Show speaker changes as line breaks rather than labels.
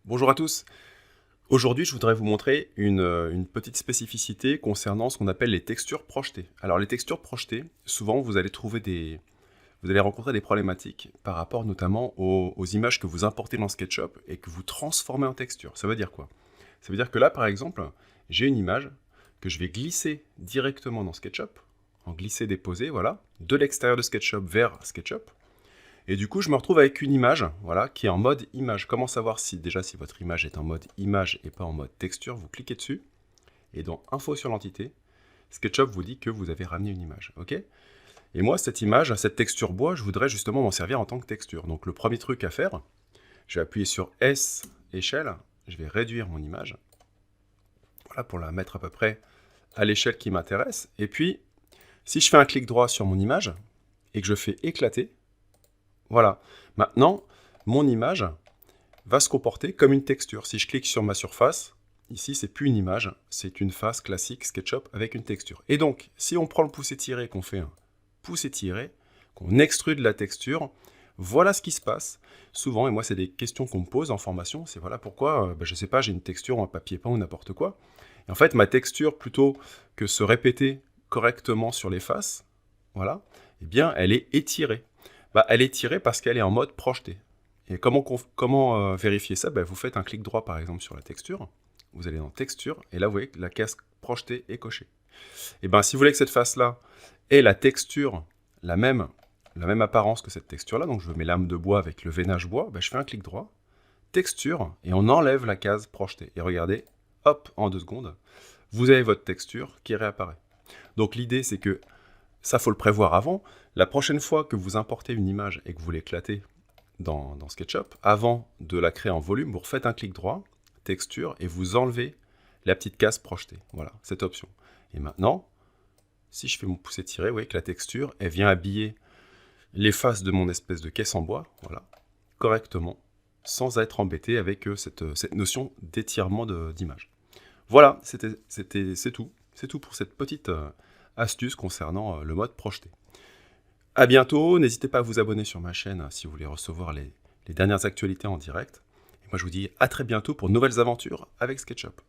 Bonjour à tous. Aujourd'hui, je voudrais vous montrer une petite spécificité concernant ce qu'on appelle les textures projetées. Alors, les textures projetées, souvent, vous allez rencontrer des problématiques par rapport notamment aux images que vous importez dans SketchUp et que vous transformez en texture. Ça veut dire quoi? Ça veut dire que là, par exemple, j'ai une image que je vais glisser directement dans SketchUp, en glisser-déposer, voilà, de l'extérieur de SketchUp vers SketchUp. Et du coup, je me retrouve avec une image, voilà, qui est en mode image. Comment savoir si votre image est en mode image et pas en mode texture? Vous cliquez dessus, et dans Info sur l'entité, SketchUp vous dit que vous avez ramené une image, ok? Et moi, cette image, cette texture bois, je voudrais justement m'en servir en tant que texture. Donc le premier truc à faire, je vais appuyer sur S, échelle, je vais réduire mon image, voilà, pour la mettre à peu près à l'échelle qui m'intéresse. Et puis, si je fais un clic droit sur mon image, et que je fais éclater, voilà. Maintenant, mon image va se comporter comme une texture. Si je clique sur ma surface, ici, c'est plus une image, c'est une face classique SketchUp avec une texture. Et donc, si on prend le pouce étiré, qu'on fait un pouce étiré, qu'on extrude la texture, voilà ce qui se passe. Souvent, et moi, c'est des questions qu'on me pose en formation, c'est voilà pourquoi, je sais pas, j'ai une texture en papier peint ou n'importe quoi. Et en fait, ma texture, plutôt que se répéter correctement sur les faces, voilà, eh bien, elle est étirée. Elle est tirée parce qu'elle est en mode projeté. Et comment vérifier ça? Vous faites un clic droit par exemple sur la texture, vous allez dans texture, et là vous voyez que la case projetée est cochée. Et si vous voulez que cette face-là ait la texture, la même apparence que cette texture-là, donc je veux mes lames de bois avec le veinage bois, je fais un clic droit, texture, et on enlève la case projetée. Et regardez, hop, en 2 secondes, vous avez votre texture qui réapparaît. Donc l'idée c'est que ça, faut le prévoir avant. La prochaine fois que vous importez une image et que vous l'éclatez dans SketchUp, avant de la créer en volume, vous refaites un clic droit, texture, et vous enlevez la petite case projetée. Voilà, cette option. Et maintenant, si je fais mon pouce étiré, vous voyez que la texture, elle vient habiller les faces de mon espèce de caisse en bois, voilà, correctement, sans être embêté avec cette notion d'étirement d'image. Voilà, c'est tout. C'est tout pour cette petite astuce concernant le mode projeté. À bientôt, n'hésitez pas à vous abonner sur ma chaîne si vous voulez recevoir les dernières actualités en direct. Et moi je vous dis à très bientôt pour de nouvelles aventures avec SketchUp.